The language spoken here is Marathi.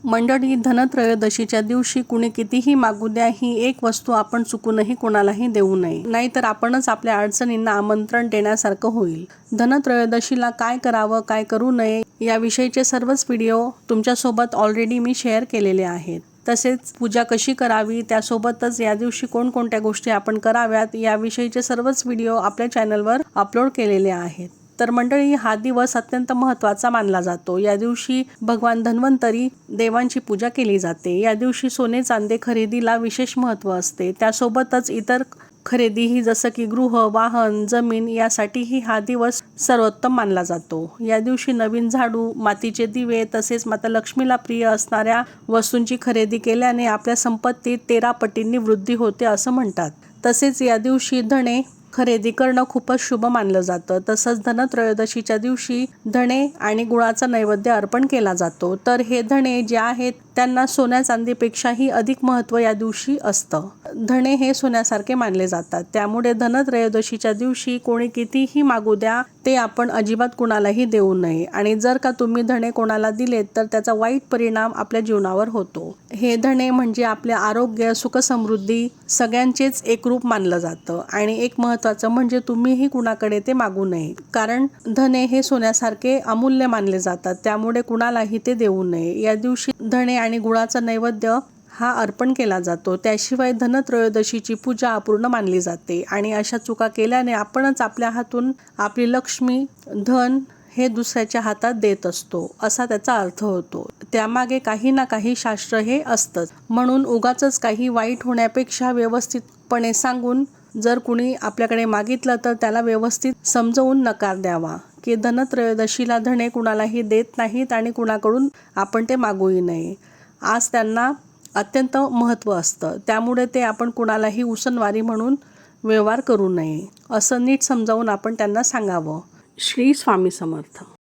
मंडळी, धनत्रयोदशीच्या दिवशी कुणी कितीही मागू द्या, ही एक वस्तू आपण चुकूनही कोणालाही देऊ नये, नाहीतर आपणच आपल्या अडचणींना आमंत्रण देण्यासारखं होईल. धनत्रयोदशीला काय करावं, काय करू नये याविषयीचे सर्वच व्हिडिओ तुमच्यासोबत ऑलरेडी मी शेअर केलेले आहेत. तसेच पूजा कशी करावी, त्यासोबतच या दिवशी कोणकोणत्या गोष्टी आपण कराव्यात याविषयीचे सर्वच व्हिडिओ आपल्या चॅनलवर अपलोड केलेले आहेत. तर मंडळी, हा दिवस अत्यंत महत्त्वाचा मानला जातो. या दिवशी भगवान धन्वंतरी देवांची पूजा केली जाते. या दिवशी सोने चांदे खरेदीला विशेष महत्त्व असते. त्यासोबतच इतर खरेदीही जसं की गृह, वाहन, जमीन यासाठीही हा दिवस सर्वोत्तम मानला जातो. या दिवशी नवीन झाडू, मातीचे दिवे तसेच माता लक्ष्मीला प्रिय असणाऱ्या वस्तूंची खरेदी केल्याने आपल्या संपत्तीत 13 पटींनी वृद्धी होते असं म्हणतात. तसेच या दिवशी धणे खरेदी करणं खूपच शुभ मानलं जातं. तसंच धनत्रयोदशीच्या दिवशी धणे आणि गुळाचा नैवेद्य अर्पण केला जातो. तर हे धणे जे आहेत त्यांना सोन्या चांदीपेक्षाही अधिक महत्त्व या दिवशी असतं. धणे हे सोन्यासारखे मानले जातात. त्यामुळे धनत्रयोदशीच्या दिवशी कोणी कितीही मागू द्या, ते आपण अजिबात कुणालाही देऊ नये. आणि जर का तुम्ही धणे कोणाला दिलेत तर त्याचा वाईट परिणाम आपल्या जीवनावर होतो. हे धणे म्हणजे आपले आरोग्य, सुखसमृद्धी सगळ्यांचेच एक रूप मानलं जातं. आणि एक महत्त्वाचं म्हणजे तुम्हीही कुणाकडे ते मागू नये, कारण धणे हे सोन्यासारखे अमूल्य मानले जातात. त्यामुळे कुणालाही ते देऊ नये. या दिवशी धणे आणि गुळाचा नैवेद्य हा अर्पण केला जातो. त्याशिवाय धनत्रयोदशीची पूजा अपूर्ण मानली जाते आणि अशा चुका केल्याने आपणच आपल्या हातून आपली लक्ष्मी, धन हे दुसऱ्याच्या हातात देत असतो असा त्याचा अर्थ होतो. त्यामागे काही ना काही शास्त्र हे असतंच. म्हणून उगाचच काही वाईट होण्यापेक्षा व्यवस्थितपणे सांगून जर कुणी आपल्याकडे मागितलं तर त्याला व्यवस्थित समजवून नकार द्यावा की धनत्रयोदशीला धणे कुणालाही देत नाहीत आणि कुणाकडून आपण ते मागूही नये. आज त्यांना अत्यंत महत्त्व असतं, त्यामुळे ते आपण कुणालाही उसनवारी म्हणून व्यवहार करू नये असं नीट समजावून आपण त्यांना सांगावं. श्री स्वामी समर्थ.